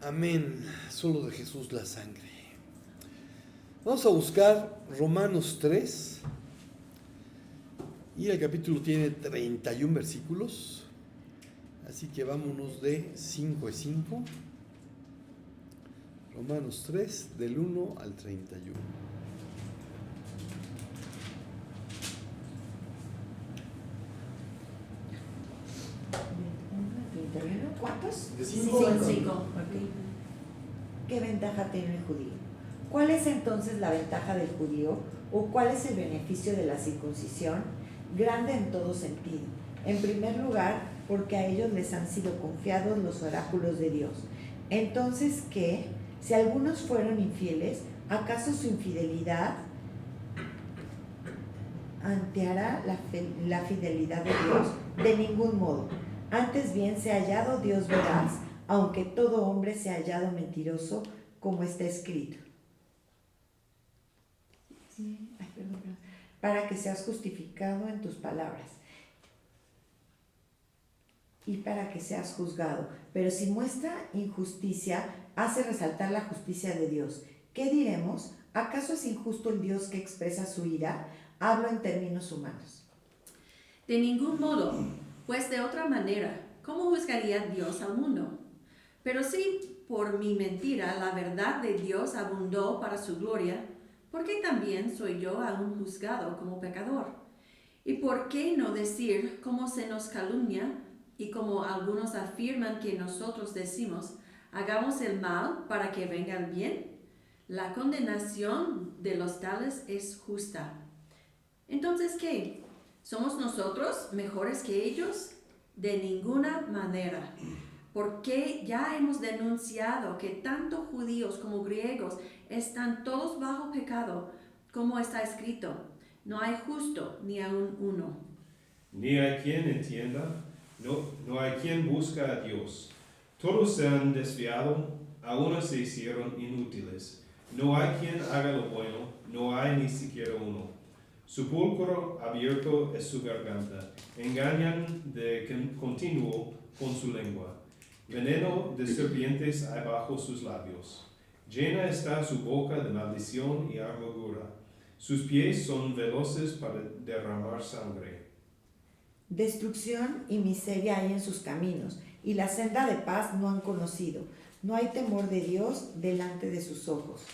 Amén. Solo de Jesús la sangre. Vamos a buscar Romanos 3. Y el capítulo tiene 31 versículos. Así que vámonos de 5 en 5. Romanos 3, del 1 al 31. ¿Cuántos? De 5. 5. Okay. ¿Qué ventaja tiene el judío? ¿Cuál es entonces la ventaja del judío o cuál es el beneficio de la circuncisión? Grande en todo sentido. En primer lugar, porque a ellos les han sido confiados los oráculos de Dios. Entonces, ¿qué? Si algunos fueron infieles, ¿acaso su infidelidad anteará la fidelidad de Dios? De ningún modo. Antes bien se ha hallado Dios veraz, aunque todo hombre se ha hallado mentiroso, como está escrito. Sí. Ay, perdón. Para que seas justificado en tus palabras y para que seas juzgado. Pero si muestra injusticia, hace resaltar la justicia de Dios. ¿Qué diremos? ¿Acaso es injusto el Dios que expresa su ira? Hablo en términos humanos. De ningún modo, pues de otra manera, ¿cómo juzgaría Dios al mundo? Pero si por mi mentira la verdad de Dios abundó para su gloria, ¿por qué también soy yo aún juzgado como pecador? ¿Y por qué no decir cómo se nos calumnia y como algunos afirman que nosotros decimos, hagamos el mal para que venga el bien? La condenación de los tales es justa. Entonces, ¿qué? ¿Somos nosotros mejores que ellos? De ninguna manera. Porque ya hemos denunciado que tanto judíos como griegos están todos bajo pecado, como está escrito. No hay justo ni aun uno. Ni hay quien entienda, no hay quien busca a Dios. Todos se han desviado, a uno se hicieron inútiles. No hay quien haga lo bueno, no hay ni siquiera uno. Sepulcro abierto es su garganta, engañan de continuo con su lengua. Veneno de serpientes hay bajo sus labios. Llena está su boca de maldición y amargura. Sus pies son veloces para derramar sangre. Destrucción y miseria hay en sus caminos, y la senda de paz no han conocido. No hay temor de Dios delante de sus ojos.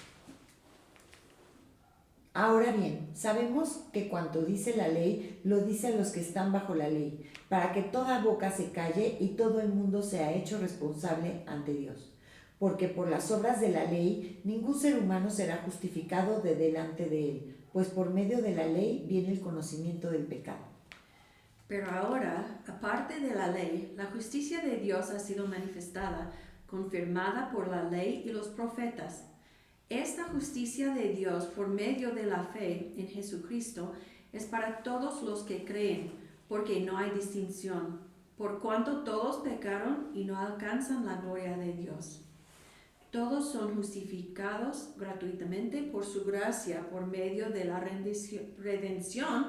Ahora bien, sabemos que cuanto dice la ley, lo dice a los que están bajo la ley, para que toda boca se calle y todo el mundo sea hecho responsable ante Dios. Porque por las obras de la ley, ningún ser humano será justificado de delante de él, pues por medio de la ley viene el conocimiento del pecado. Pero ahora, aparte de la ley, la justicia de Dios ha sido manifestada, confirmada por la ley y los profetas. Esta justicia de Dios por medio de la fe en Jesucristo es para todos los que creen, porque no hay distinción, por cuanto todos pecaron y no alcanzan la gloria de Dios. Todos son justificados gratuitamente por su gracia, por medio de la redención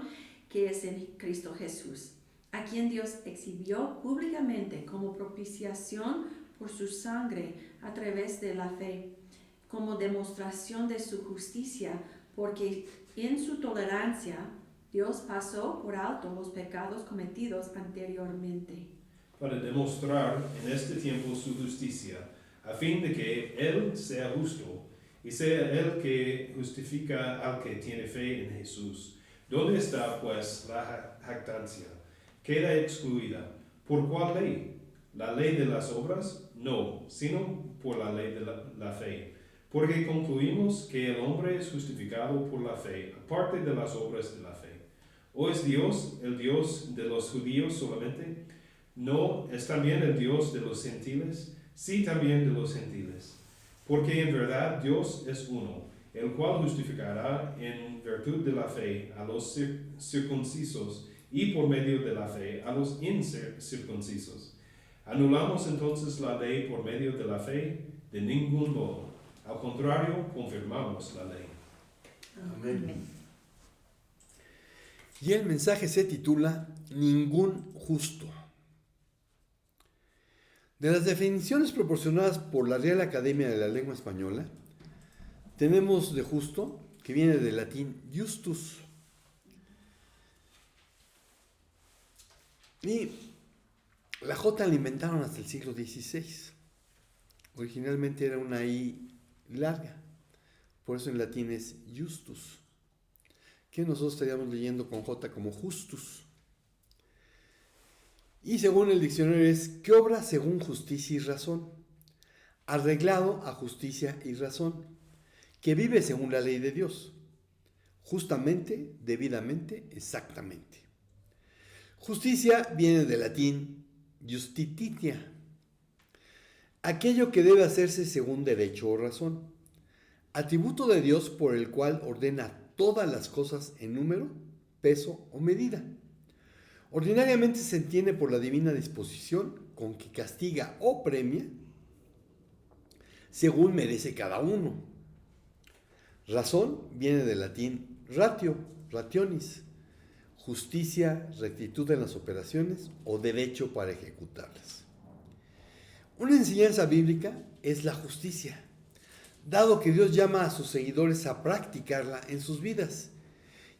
que es en Cristo Jesús, a quien Dios exhibió públicamente como propiciación por su sangre a través de la fe, como demostración de su justicia, porque en su tolerancia Dios pasó por alto los pecados cometidos anteriormente. Para demostrar en este tiempo su justicia, a fin de que Él sea justo y sea Él que justifica al que tiene fe en Jesús. ¿Dónde está, pues, la jactancia? Queda excluida. ¿Por cuál ley? ¿La ley de las obras? No, sino por la ley de la fe. Porque concluimos que el hombre es justificado por la fe, aparte de las obras de la fe. ¿O es Dios el Dios de los judíos solamente? ¿No es también el Dios de los gentiles? Sí, también de los gentiles. Porque en verdad Dios es uno, el cual justificará en virtud de la fe a los circuncisos y por medio de la fe a los incircuncisos. ¿Anulamos entonces la ley por medio de la fe? De ningún modo. Al contrario, confirmamos la ley. Amén. Y el mensaje se titula Ningún justo. De las definiciones proporcionadas por la Real Academia de la Lengua Española, tenemos de justo, que viene del latín justus. Y la J la inventaron hasta el siglo XVI. Originalmente era una I larga, por eso en latín es justus, que nosotros estaríamos leyendo con J como justus. Y según el diccionario es que obra según justicia y razón, arreglado a justicia y razón, que vive según la ley de Dios, justamente, debidamente, exactamente. Justicia viene del latín justititia, aquello que debe hacerse según derecho o razón, atributo de Dios por el cual ordena todas las cosas en número, peso o medida. Ordinariamente se entiende por la divina disposición con que castiga o premia según merece cada uno. Razón viene del latín ratio, rationis, justicia, rectitud en las operaciones o derecho para ejecutarlas. Una enseñanza bíblica es la justicia, dado que Dios llama a sus seguidores a practicarla en sus vidas.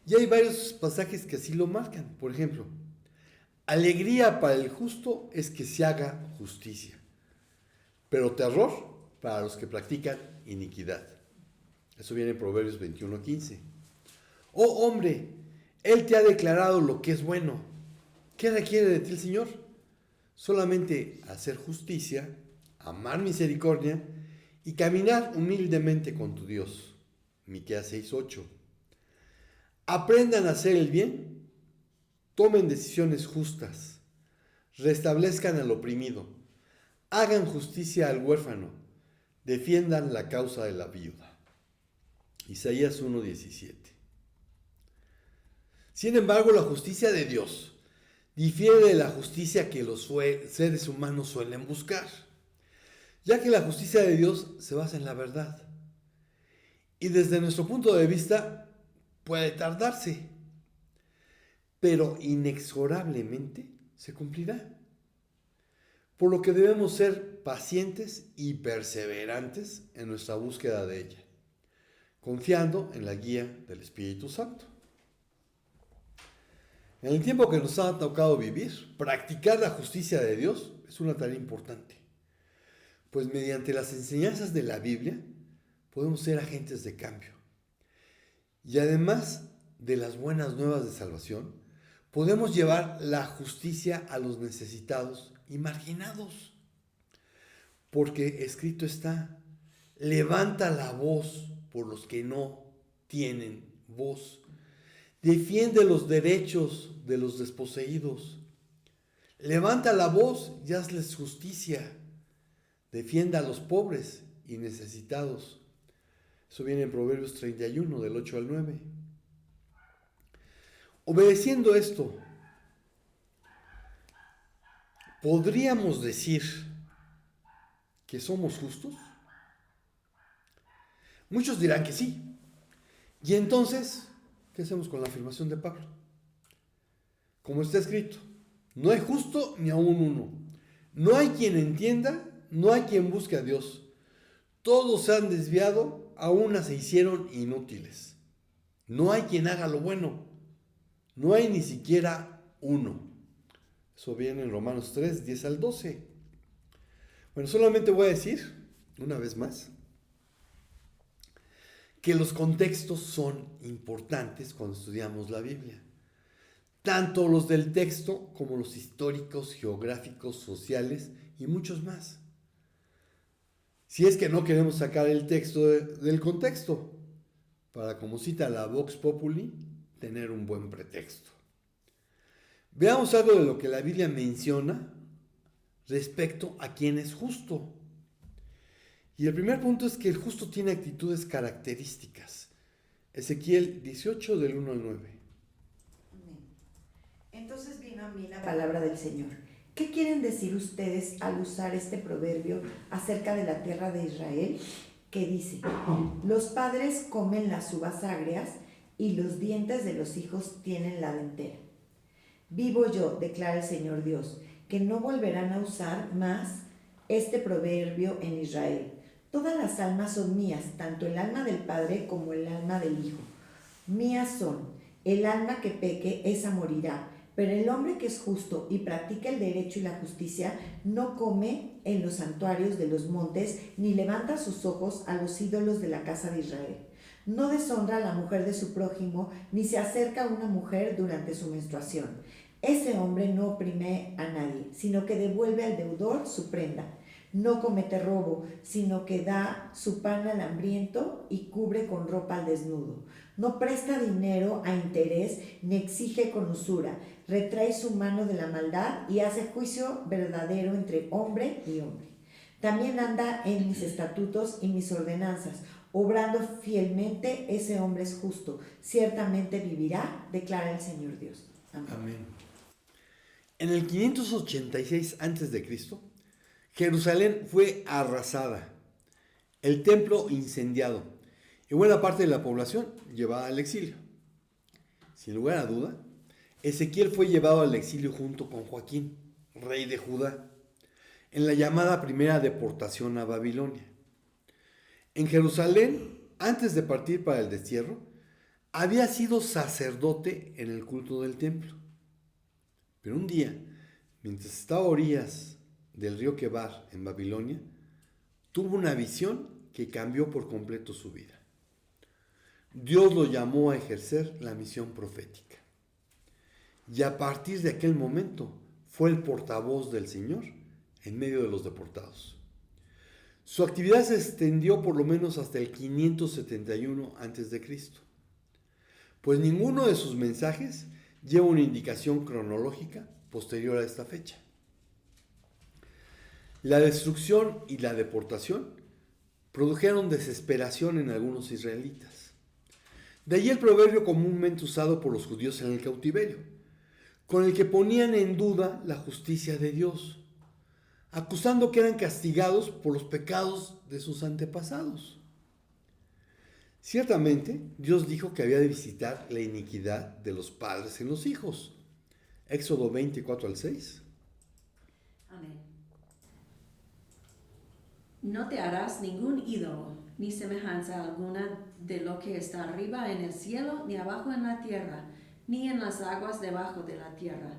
Y hay varios pasajes que así lo marcan. Por ejemplo, alegría para el justo es que se haga justicia, pero terror para los que practican iniquidad. Eso viene en Proverbios 21:15. Oh hombre, Él te ha declarado lo que es bueno. ¿Qué requiere de ti el Señor? Solamente hacer justicia, amar misericordia y caminar humildemente con tu Dios. Miqueas 6:8. Aprendan a hacer el bien, tomen decisiones justas, restablezcan al oprimido, hagan justicia al huérfano, defiendan la causa de la viuda. Isaías 1:17. Sin embargo, la justicia de Dios difiere de la justicia que los seres humanos suelen buscar, ya que la justicia de Dios se basa en la verdad. Y desde nuestro punto de vista puede tardarse, pero inexorablemente se cumplirá. Por lo que debemos ser pacientes y perseverantes en nuestra búsqueda de ella, confiando en la guía del Espíritu Santo. En el tiempo que nos ha tocado vivir, practicar la justicia de Dios es una tarea importante, pues mediante las enseñanzas de la Biblia podemos ser agentes de cambio. Y además de las buenas nuevas de salvación, podemos llevar la justicia a los necesitados y marginados. Porque escrito está, levanta la voz por los que no tienen voz. Defiende los derechos de los desposeídos. Levanta la voz y hazles justicia. Defienda a los pobres y necesitados. Eso viene en Proverbios 31, del 8 al 9. Obedeciendo esto, ¿podríamos decir que somos justos? Muchos dirán que sí. Y entonces, ¿qué hacemos con la afirmación de Pablo? Como está escrito, no hay justo ni aún uno. No hay quien entienda, no hay quien busque a Dios. Todos se han desviado, a una se hicieron inútiles. No hay quien haga lo bueno. No hay ni siquiera uno. Eso viene en Romanos 3, 10 al 12. Bueno, solamente voy a decir, una vez más, que los contextos son importantes cuando estudiamos la Biblia. Tanto los del texto como los históricos, geográficos, sociales y muchos más. Si es que no queremos sacar el texto del contexto, para, como cita la Vox Populi, tener un buen pretexto. Veamos algo de lo que la Biblia menciona respecto a quién es justo. Y el primer punto es que el justo tiene actitudes características. Ezequiel 18, del 1 al 9. Entonces vino a mí la palabra del Señor. ¿Qué quieren decir ustedes al usar este proverbio acerca de la tierra de Israel? Que dice, los padres comen las uvas agrias y los dientes de los hijos tienen la dentera. Vivo yo, declara el Señor Dios, que no volverán a usar más este proverbio en Israel. Todas las almas son mías, tanto el alma del Padre como el alma del Hijo. Mías son. El alma que peque, esa morirá. Pero el hombre que es justo y practica el derecho y la justicia no come en los santuarios de los montes, ni levanta sus ojos a los ídolos de la casa de Israel. No deshonra a la mujer de su prójimo, ni se acerca a una mujer durante su menstruación. Ese hombre no oprime a nadie, sino que devuelve al deudor su prenda. No comete robo, sino que da su pan al hambriento y cubre con ropa al desnudo. No presta dinero a interés, ni exige con usura. Retrae su mano de la maldad y hace juicio verdadero entre hombre y hombre. También anda en mis estatutos y mis ordenanzas. Obrando fielmente, ese hombre es justo. Ciertamente vivirá, declara el Señor Dios. Amén. Amén. En el 586 a.C., Jerusalén fue arrasada, el templo incendiado y buena parte de la población llevada al exilio. Sin lugar a duda, Ezequiel fue llevado al exilio junto con Joaquín, rey de Judá, en la llamada primera deportación a Babilonia. En Jerusalén, antes de partir para el destierro, había sido sacerdote en el culto del templo. Pero un día, mientras estaba a orillas del río Quebar en Babilonia, tuvo una visión que cambió por completo su vida. Dios lo llamó a ejercer la misión profética. Y a partir de aquel momento fue el portavoz del Señor en medio de los deportados. Su actividad se extendió por lo menos hasta el 571 a.C., pues ninguno de sus mensajes lleva una indicación cronológica posterior a esta fecha. La destrucción y la deportación produjeron desesperación en algunos israelitas. De allí el proverbio comúnmente usado por los judíos en el cautiverio, con el que ponían en duda la justicia de Dios, acusando que eran castigados por los pecados de sus antepasados. Ciertamente, Dios dijo que había de visitar la iniquidad de los padres en los hijos. Éxodo 24 al 6. Amén. No te harás ningún ídolo, ni semejanza alguna de lo que está arriba en el cielo, ni abajo en la tierra, ni en las aguas debajo de la tierra.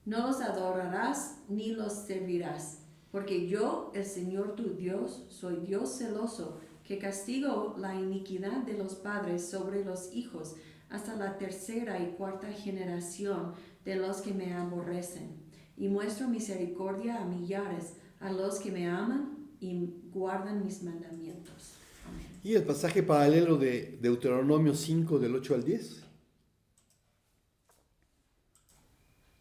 No los adorarás, ni los servirás, porque yo, el Señor tu Dios, soy Dios celoso, que castigo la iniquidad de los padres sobre los hijos, hasta la tercera y cuarta generación de los que me aborrecen, y muestro misericordia a millares, a los que me aman y guardan mis mandamientos. Amén. Y el pasaje paralelo de Deuteronomio 5 del 8 al 10.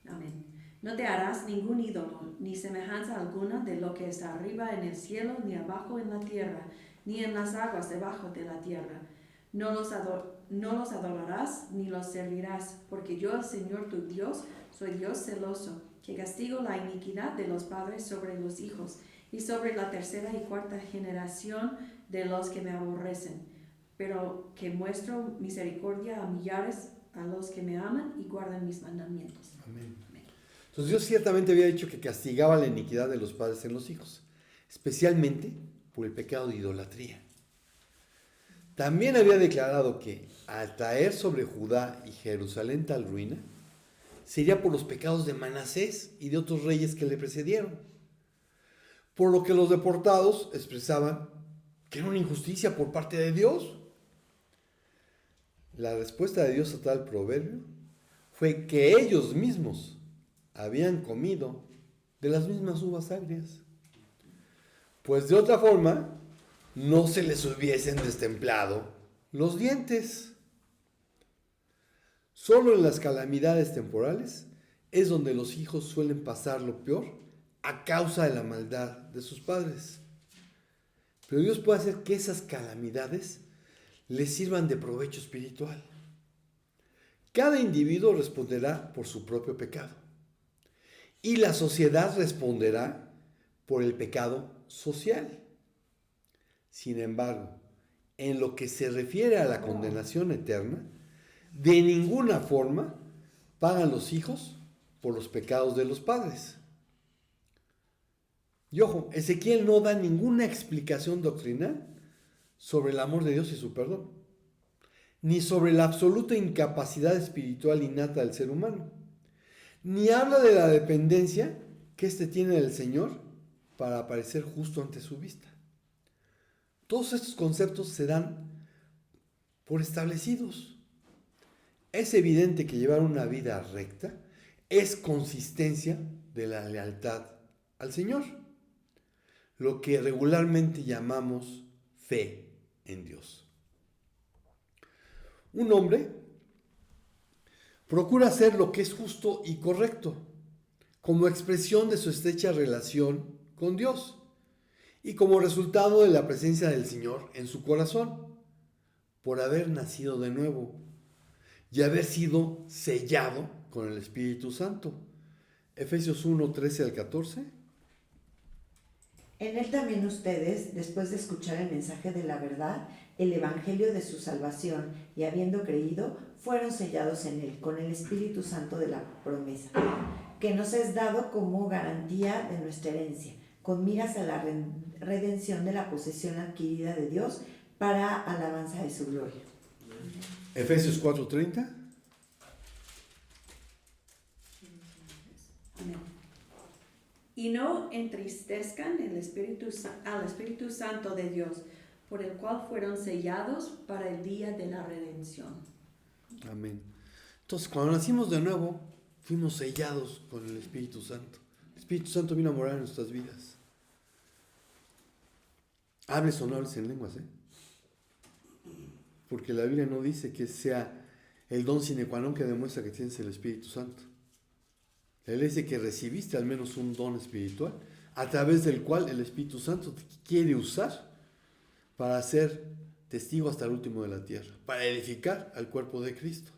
Amén. No te harás ningún ídolo, ni semejanza alguna de lo que está arriba en el cielo, ni abajo en la tierra, ni en las aguas debajo de la tierra. No los adorarás, ni los servirás, porque yo, el Señor tu Dios, soy Dios celoso, que castigo la iniquidad de los padres sobre los hijos, y sobre la tercera y cuarta generación de los que me aborrecen, pero que muestro misericordia a millares, a los que me aman y guardan mis mandamientos. Amén. Entonces Dios ciertamente había dicho que castigaba la iniquidad de los padres en los hijos, especialmente por el pecado de idolatría. También había declarado que al traer sobre Judá y Jerusalén tal ruina, sería por los pecados de Manasés y de otros reyes que le precedieron. Por lo que los deportados expresaban que era una injusticia por parte de Dios. La respuesta de Dios a tal proverbio fue que ellos mismos habían comido de las mismas uvas agrias, pues de otra forma no se les hubiesen destemplado los dientes. Solo en las calamidades temporales es donde los hijos suelen pasar lo peor a causa de la maldad de sus padres. Pero Dios puede hacer que esas calamidades les sirvan de provecho espiritual. Cada individuo responderá por su propio pecado y la sociedad responderá por el pecado social. Sin embargo, en lo que se refiere a la condenación eterna, de ninguna forma pagan los hijos por los pecados de los padres. Y ojo, Ezequiel no da ninguna explicación doctrinal sobre el amor de Dios y su perdón, ni sobre la absoluta incapacidad espiritual innata del ser humano, ni habla de la dependencia que éste tiene del Señor para aparecer justo ante su vista. Todos estos conceptos se dan por establecidos. Es evidente que llevar una vida recta es consistencia de la lealtad al Señor, lo que regularmente llamamos fe en Dios. Un hombre procura hacer lo que es justo y correcto, como expresión de su estrecha relación con Dios y como resultado de la presencia del Señor en su corazón, por haber nacido de nuevo y haber sido sellado con el Espíritu Santo. Efesios 1, 13 al 14. En él también ustedes, después de escuchar el mensaje de la verdad, el evangelio de su salvación, y habiendo creído, fueron sellados en él con el Espíritu Santo de la promesa, que nos es dado como garantía de nuestra herencia, con miras a la redención de la posesión adquirida de Dios para alabanza de su gloria. Efesios 4:30. Amén. Y no entristezcan al Espíritu Santo de Dios, por el cual fueron sellados para el día de la redención. Amén. Entonces, cuando nacimos de nuevo, fuimos sellados con el Espíritu Santo. El Espíritu Santo vino a morar en nuestras vidas. Hables o no hables en lenguas, porque la Biblia no dice que sea el don sine qua non que demuestra que tienes el Espíritu Santo. Él dice que recibiste al menos un don espiritual, a través del cual el Espíritu Santo te quiere usar para ser testigo hasta el último de la tierra, para edificar al cuerpo de Cristo.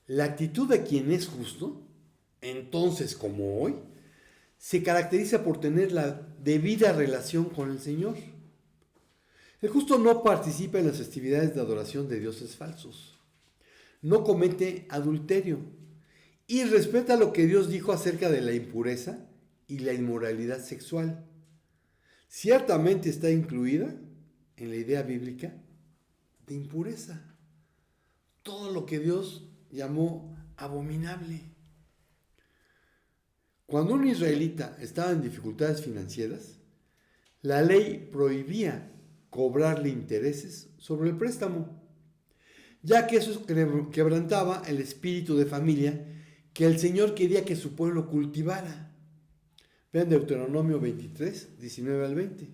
La actitud de quien es justo, entonces como hoy, se caracteriza por tener la debida relación con el Señor. El justo no participa en las festividades de adoración de dioses falsos, no comete adulterio y respeta lo que Dios dijo acerca de la impureza y la inmoralidad sexual. Ciertamente está incluida en la idea bíblica de impureza todo lo que Dios llamó abominable. Cuando un israelita estaba en dificultades financieras, la ley prohibía cobrarle intereses sobre el préstamo, ya que eso quebrantaba el espíritu de familia que el Señor quería que su pueblo cultivara. Vean Deuteronomio 23, 19 al 20.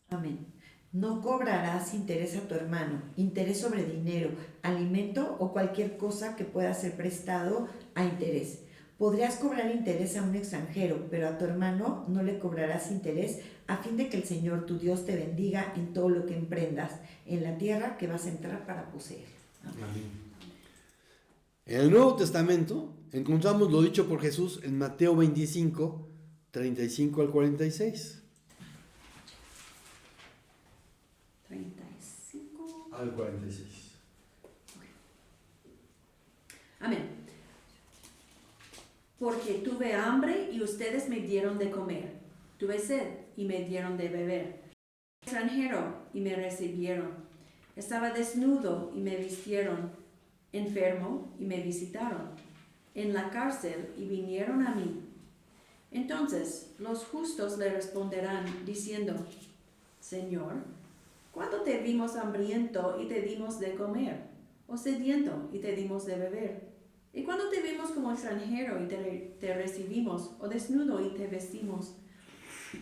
Amén. No cobrarás interés a tu hermano, interés sobre dinero, alimento o cualquier cosa que pueda ser prestado a interés. Podrías cobrar interés a un extranjero, pero a tu hermano no le cobrarás interés, a fin de que el Señor tu Dios te bendiga en todo lo que emprendas en la tierra que vas a entrar para poseer. Amén. En el Nuevo Testamento encontramos lo dicho por Jesús en Mateo 25, 35 al 46. 35 al 46. Amén. Porque tuve hambre y ustedes me dieron de comer. Tuve sed y me dieron de beber. Extranjero y me recibieron. Estaba desnudo y me vistieron. Enfermo y me visitaron. En la cárcel y vinieron a mí. Entonces los justos le responderán diciendo: Señor, ¿cuándo te vimos hambriento y te dimos de comer? ¿O sediento y te dimos de beber? ¿Y cuándo te vimos como extranjero y te recibimos? ¿O desnudo y te vestimos?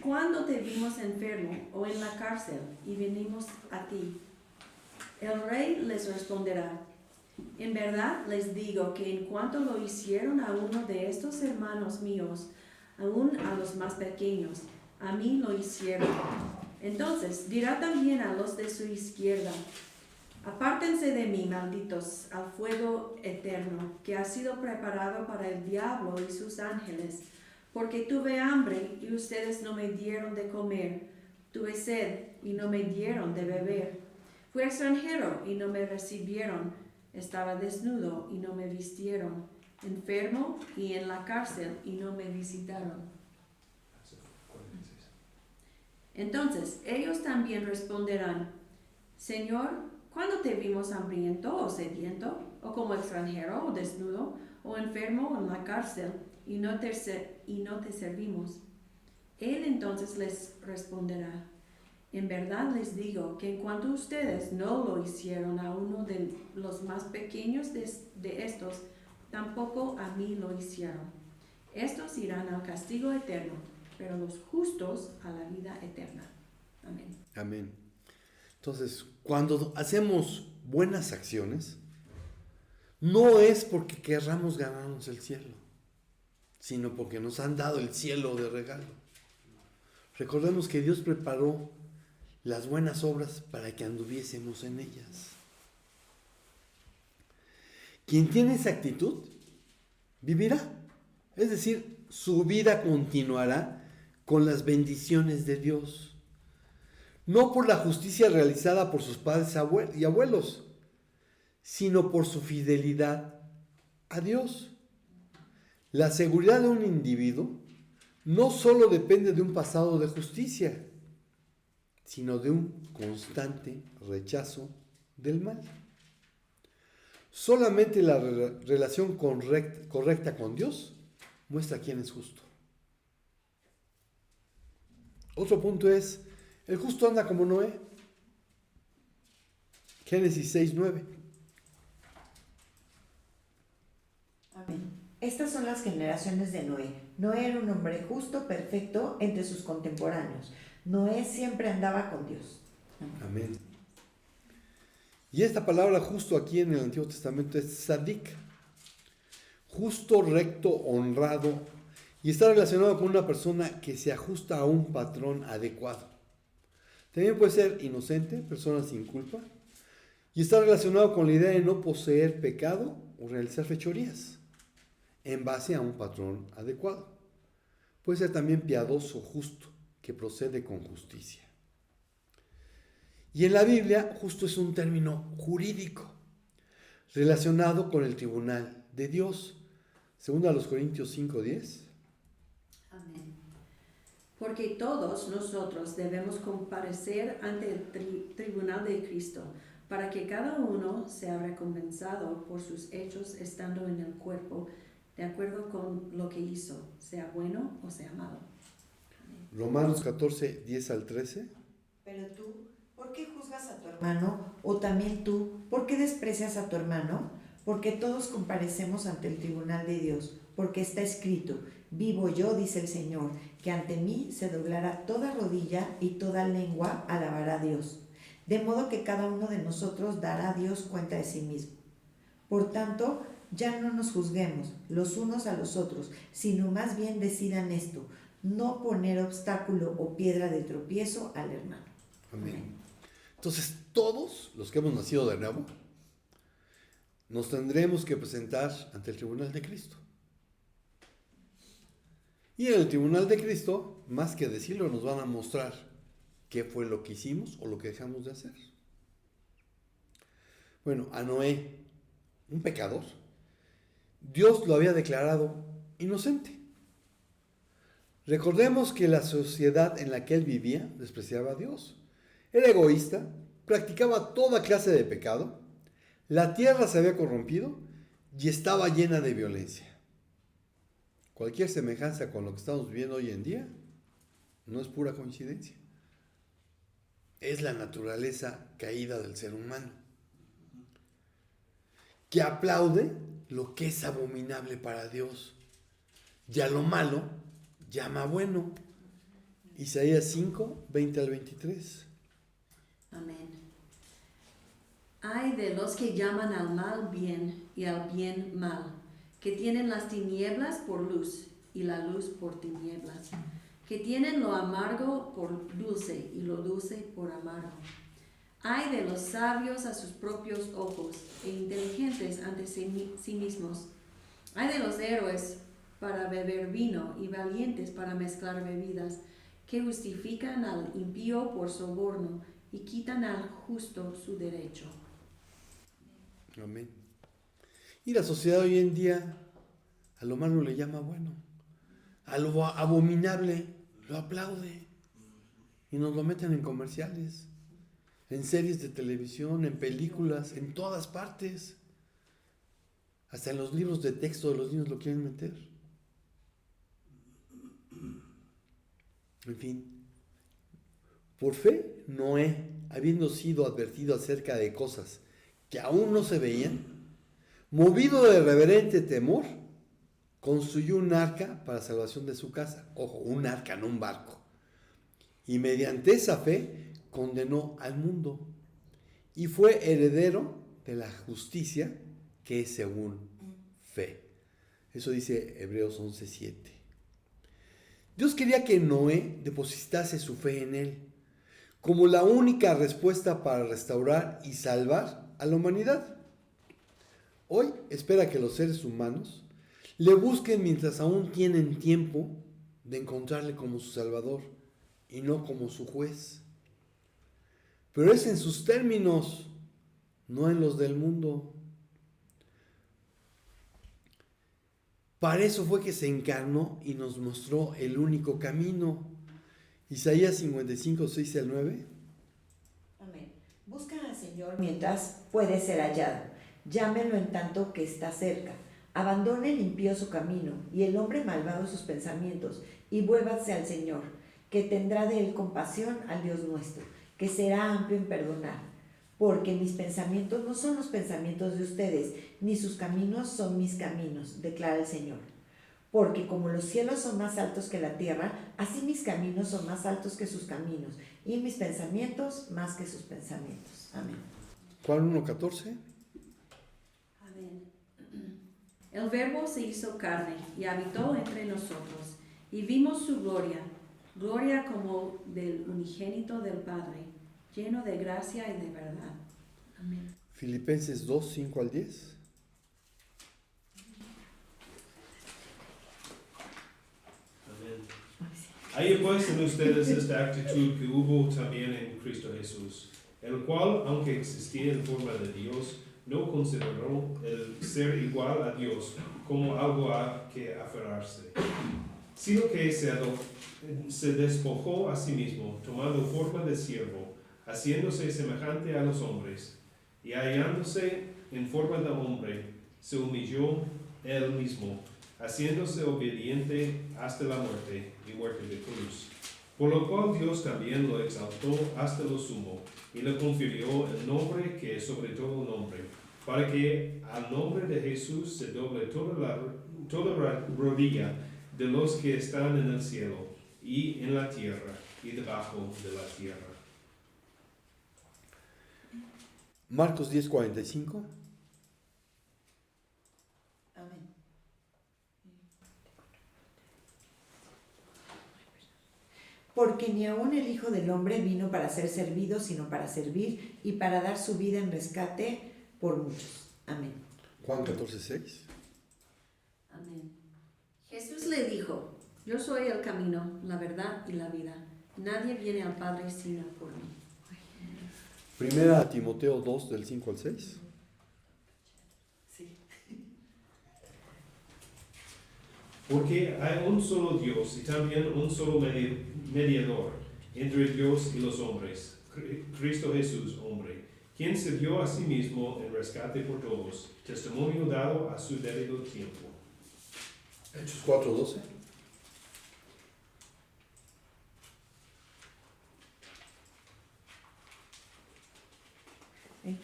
¿Cuándo te vimos enfermo o en la cárcel y vinimos a ti? El rey les responderá: En verdad les digo que en cuanto lo hicieron a uno de estos hermanos míos, aún a los más pequeños, a mí lo hicieron. Entonces dirá también a los de su izquierda: Apártense de mí, malditos, al fuego eterno, que ha sido preparado para el diablo y sus ángeles, porque tuve hambre y ustedes no me dieron de comer, tuve sed y no me dieron de beber, fui extranjero y no me recibieron, estaba desnudo y no me vistieron, enfermo y en la cárcel y no me visitaron. Entonces ellos también responderán, Señor, ¿cuándo te vimos hambriento o sediento, o como extranjero o desnudo, o enfermo o en la cárcel, y no te servimos? Él entonces les responderá, en verdad les digo que en cuanto ustedes no lo hicieron a uno de los más pequeños de estos, tampoco a mí lo hicieron. Estos irán al castigo eterno, pero los justos a la vida eterna. Amén. Amén. Entonces, cuando hacemos buenas acciones, no es porque querramos ganarnos el cielo, sino porque nos han dado el cielo de regalo. Recordemos que Dios preparó las buenas obras para que anduviésemos en ellas. Quien tiene esa actitud, vivirá. Es decir, su vida continuará con las bendiciones de Dios. No por la justicia realizada por sus padres y abuelos, sino por su fidelidad a Dios. La seguridad de un individuo no solo depende de un pasado de justicia, sino de un constante rechazo del mal. Solamente la relación correcta con Dios muestra quién es justo. Otro punto es, el justo anda como Noé. Génesis 6:9. Amén. Estas son las generaciones de Noé. Noé era un hombre justo, perfecto entre sus contemporáneos. Noé siempre andaba con Dios. Amén. Y esta palabra justo aquí en el Antiguo Testamento es tzadik. Justo, recto, honrado. Y está relacionado con una persona que se ajusta a un patrón adecuado. También puede ser inocente, persona sin culpa. Y está relacionado con la idea de no poseer pecado o realizar fechorías en base a un patrón adecuado. Puede ser también piadoso, justo, que procede con justicia. Y en la Biblia, justo es un término jurídico relacionado con el tribunal de Dios. Según a los Corintios 5:10. Amén. Porque todos nosotros debemos comparecer ante el tribunal de Cristo, para que cada uno sea recompensado por sus hechos estando en el cuerpo, de acuerdo con lo que hizo, sea bueno o sea malo. Amén. Romanos 14:10-13. Pero tú, ¿por qué juzgas a tu hermano? O también tú, ¿por qué desprecias a tu hermano? Porque todos comparecemos ante el tribunal de Dios, porque está escrito, vivo yo, dice el Señor, que ante mí se doblará toda rodilla y toda lengua alabará a Dios. De modo que cada uno de nosotros dará a Dios cuenta de sí mismo. Por tanto, ya no nos juzguemos los unos a los otros, sino más bien decidan esto, no poner obstáculo o piedra de tropiezo al hermano. Amén. Entonces, todos los que hemos nacido de nuevo, nos tendremos que presentar ante el tribunal de Cristo. Y en el tribunal de Cristo, más que decirlo, nos van a mostrar qué fue lo que hicimos o lo que dejamos de hacer. Bueno, a Noé, un pecador, Dios lo había declarado inocente. Recordemos que la sociedad en la que él vivía despreciaba a Dios. Era egoísta, practicaba toda clase de pecado, la tierra se había corrompido y estaba llena de violencia. Cualquier semejanza con lo que estamos viviendo hoy en día no es pura coincidencia. Es la naturaleza caída del ser humano, que aplaude lo que es abominable para Dios y a lo malo llama bueno. Isaías 5:20-23. Amén. Ay de los que llaman al mal bien y al bien mal, que tienen las tinieblas por luz y la luz por tinieblas, que tienen lo amargo por dulce y lo dulce por amargo. Ay de los sabios a sus propios ojos e inteligentes ante sí mismos. Ay de los héroes para beber vino y valientes para mezclar bebidas, que justifican al impío por soborno y quitan al justo su derecho. Amén. Y la sociedad hoy en día a lo malo le llama bueno, a lo abominable lo aplaude y nos lo meten en comerciales, en series de televisión, en películas, en todas partes. Hasta en los libros de texto de los niños lo quieren meter. En fin, por fe, Noé, habiendo sido advertido acerca de cosas que aún no se veían, movido de reverente temor, construyó un arca para salvación de su casa. Ojo, un arca, no un barco. Y mediante esa fe condenó al mundo y fue heredero de la justicia que es según fe. Eso dice Hebreos 11:7. Dios quería que Noé depositase su fe en él como la única respuesta para restaurar y salvar a la humanidad. Hoy espera que los seres humanos le busquen mientras aún tienen tiempo de encontrarle como su Salvador y no como su juez. Pero es en sus términos, no en los del mundo. Para eso fue que se encarnó y nos mostró el único camino. Isaías 55, 6 al 9. Amén. Busca al Señor mientras puede ser hallado. Llámenlo en tanto que está cerca. Abandone el impío su camino y el hombre malvado sus pensamientos y vuélvase al Señor, que tendrá de él compasión, al Dios nuestro, que será amplio en perdonar. Porque mis pensamientos no son los pensamientos de ustedes, ni sus caminos son mis caminos, declara el Señor. Porque como los cielos son más altos que la tierra, así mis caminos son más altos que sus caminos, y mis pensamientos más que sus pensamientos. Amén. Juan 1:14. Amén. El Verbo se hizo carne y habitó entre nosotros, y vimos su gloria, gloria como del unigénito del Padre, lleno de gracia y de verdad. Amén. Filipenses 2, 5 al 10. Amén. Haya pues en ustedes esta actitud que hubo también en Cristo Jesús, el cual, aunque existía en forma de Dios, no consideró el ser igual a Dios como algo a que aferrarse, sino que se despojó a sí mismo, tomando forma de siervo, haciéndose semejante a los hombres, y hallándose en forma de hombre, se humilló él mismo, haciéndose obediente hasta la muerte y muerte de cruz. Por lo cual Dios también lo exaltó hasta lo sumo, y le confirió el nombre que es sobre todo nombre, para que al nombre de Jesús se doble toda rodilla de los que están en el cielo, y en la tierra, y debajo de la tierra. Marcos 10:45. Amén. Porque ni aun el Hijo del Hombre vino para ser servido, sino para servir y para dar su vida en rescate por muchos. Amén. Juan 14:6. Amén. Jesús le dijo, yo soy el camino, la verdad y la vida. Nadie viene al Padre sino por mí. Primera Timoteo 2, del 5 al 6. Sí. Porque hay un solo Dios y también un solo mediador entre Dios y los hombres, Cristo Jesús, hombre, quien se dio a sí mismo en rescate por todos, testimonio dado a su debido tiempo. Hechos 4:12. Hechos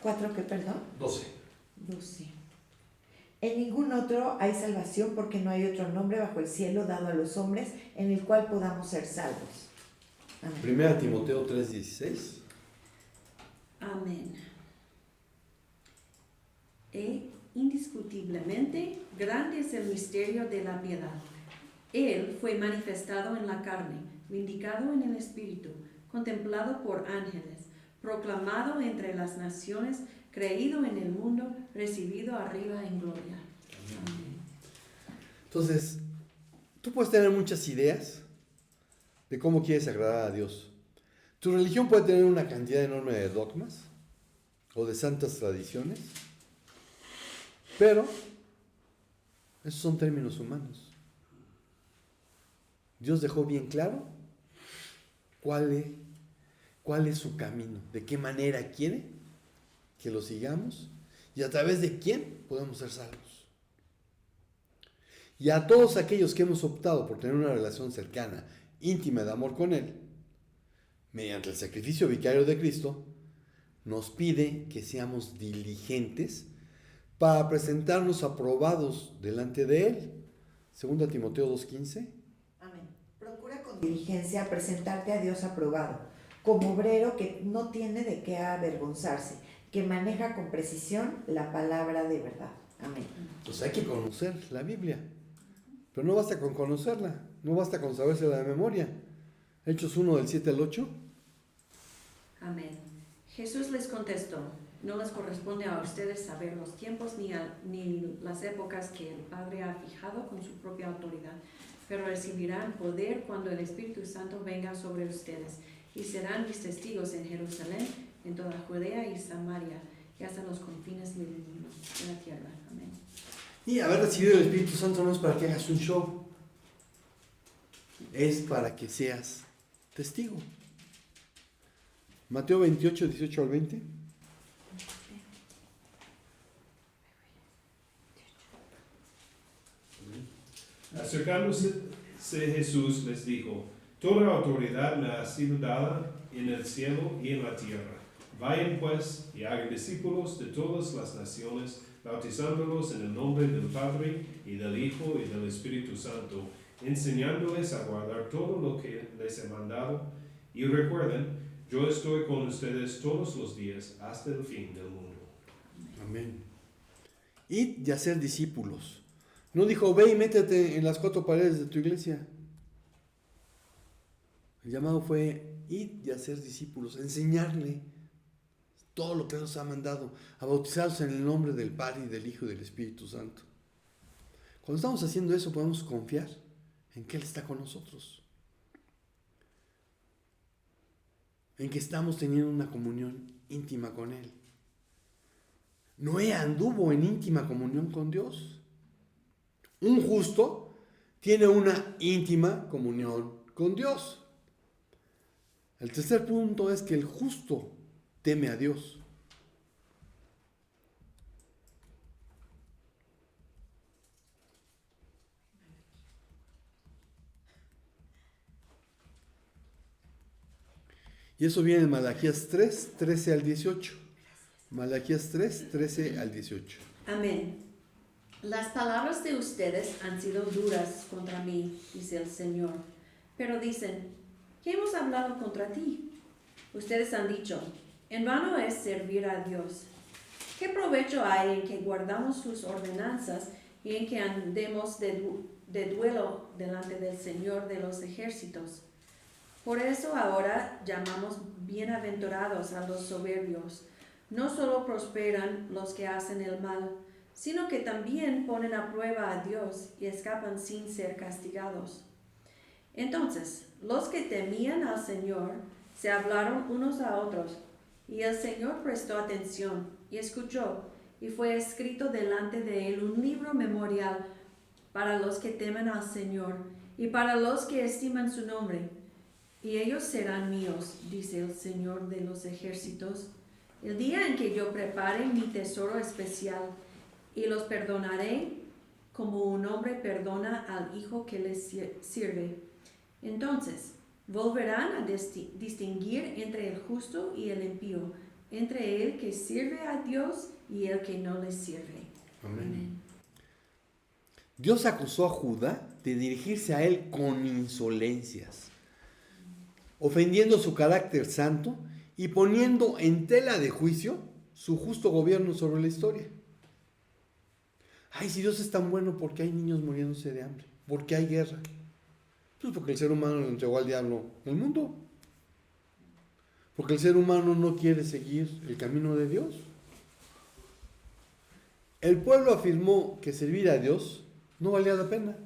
4, ¿qué, perdón? 12. 12. En ningún otro hay salvación, porque no hay otro nombre bajo el cielo dado a los hombres en el cual podamos ser salvos. Amén. Primera Timoteo 3:16. Amén. Indiscutiblemente grande es el misterio de la piedad. Él fue manifestado en la carne, vindicado en el Espíritu, contemplado por ángeles, proclamado entre las naciones, creído en el mundo, recibido arriba en gloria. Amén. Entonces, tú puedes tener muchas ideas de cómo quieres agradar a Dios. Tu religión puede tener una cantidad enorme de dogmas o de santas tradiciones, pero esos son términos humanos. Dios dejó bien claro cuál es su camino, de qué manera quiere que lo sigamos y a través de quién podemos ser salvos. Y a todos aquellos que hemos optado por tener una relación cercana, íntima de amor con Él, mediante el sacrificio vicario de Cristo, nos pide que seamos diligentes para presentarnos aprobados delante de Él. 2 Timoteo 2:15. Amén. Procura con diligencia presentarte a Dios aprobado, como obrero que no tiene de qué avergonzarse, que maneja con precisión la palabra de verdad. Amén. Pues hay que conocer la Biblia, pero no basta con conocerla, no basta con sabérsela de memoria. Hechos 1 del 7 al 8. Amén. Jesús les contestó: no les corresponde a ustedes saber los tiempos ni las épocas que el Padre ha fijado con su propia autoridad, pero recibirán poder cuando el Espíritu Santo venga sobre ustedes, y serán mis testigos en Jerusalén, en toda Judea y Samaria, y hasta los confines de la tierra. Amén. Y haber recibido el Espíritu Santo no es para que hagas un show, es para que seas testigo. Mateo 28, 18 al 20. Acercándose Jesús les dijo: toda autoridad me ha sido dada en el cielo y en la tierra. Vayan pues y hagan discípulos de todas las naciones, bautizándolos en el nombre del Padre y del Hijo y del Espíritu Santo, enseñándoles a guardar todo lo que les he mandado. Y recuerden, yo estoy con ustedes todos los días hasta el fin del mundo. Amén. Id y hacer discípulos. No dijo, ve y métete en las 4 paredes de tu iglesia. El llamado fue id y hacer discípulos, enseñarle todo lo que nos ha mandado, a bautizarlos en el nombre del Padre y del Hijo y del Espíritu Santo. Cuando estamos haciendo eso, podemos confiar en que Él está con nosotros, en que estamos teniendo una comunión íntima con Él. Noé anduvo en íntima comunión con Dios. Un justo tiene una íntima comunión con Dios. El tercer punto es que el justo teme a Dios. Y eso viene en Malaquías 3, 13 al 18. Malaquías 3, 13 al 18. Amén. Las palabras de ustedes han sido duras contra mí, dice el Señor. Pero dicen, ¿qué hemos hablado contra ti? Ustedes han dicho, en vano es servir a Dios. ¿Qué provecho hay en que guardamos sus ordenanzas y en que andemos de duelo delante del Señor de los ejércitos? Por eso ahora llamamos bienaventurados a los soberbios. No solo prosperan los que hacen el mal, sino que también ponen a prueba a Dios y escapan sin ser castigados. Entonces, los que temían al Señor se hablaron unos a otros, y el Señor prestó atención y escuchó, y fue escrito delante de él un libro memorial para los que temen al Señor y para los que estiman su nombre. Y ellos serán míos, dice el Señor de los ejércitos, el día en que yo prepare mi tesoro especial, y los perdonaré como un hombre perdona al hijo que le sirve. Entonces volverán a distinguir entre el justo y el impío, entre el que sirve a Dios y el que no le sirve. Amén. Dios acusó a Judá de dirigirse a él con insolencias, ofendiendo su carácter santo y poniendo en tela de juicio su justo gobierno sobre la historia. Ay, si Dios es tan bueno, ¿por qué hay niños muriéndose de hambre? ¿Por qué hay guerra? Pues porque el ser humano le entregó al diablo el mundo. Porque el ser humano no quiere seguir el camino de Dios. El pueblo afirmó que servir a Dios no valía la pena,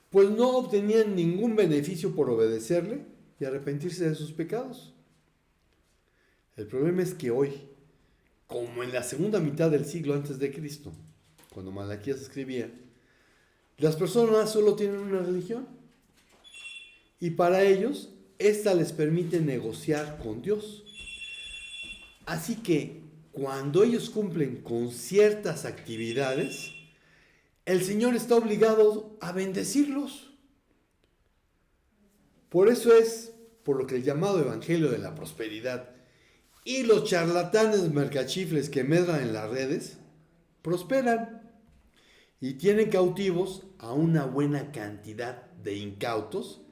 pues no obtenían ningún beneficio por obedecerle y arrepentirse de sus pecados. El problema es que hoy, como en la segunda mitad del siglo antes de Cristo, cuando Malaquías escribía, las personas solo tienen una religión Y para ellos, esta les permite negociar con Dios. Así que cuando ellos cumplen con ciertas actividades, el Señor está obligado a bendecirlos. Por eso es por lo que el llamado evangelio de la prosperidad y los charlatanes mercachifles que medran en las redes prosperan y tienen cautivos a una buena cantidad de incautos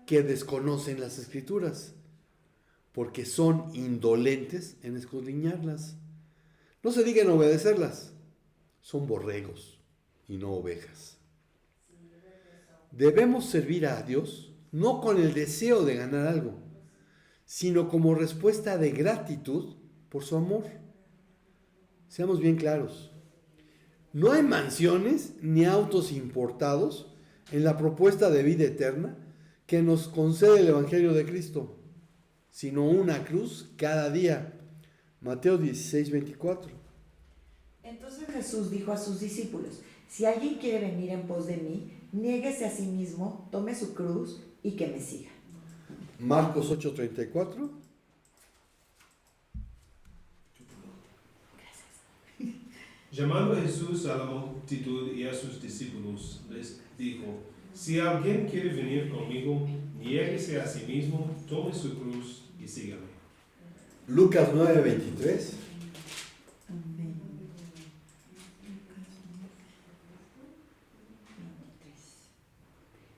que desconocen las escrituras, porque son indolentes en escudriñarlas. No se diga en obedecerlas, son borregos y no ovejas. Debemos servir a Dios no con el deseo de ganar algo, sino como respuesta de gratitud por su amor. Seamos bien claros. No hay mansiones ni autos importados en la propuesta de vida eterna que nos concede el Evangelio de Cristo, sino una cruz cada día. Mateo 16, 24. Entonces Jesús dijo a sus discípulos: si alguien quiere venir en pos de mí, niéguese a sí mismo, tome su cruz y que me siga. Marcos 8, 34. Llamando a Jesús a la multitud y a sus discípulos, les dijo: si alguien quiere venir conmigo, niéguese a sí mismo, tome su cruz y sígame. Lucas 9, 23. Amén.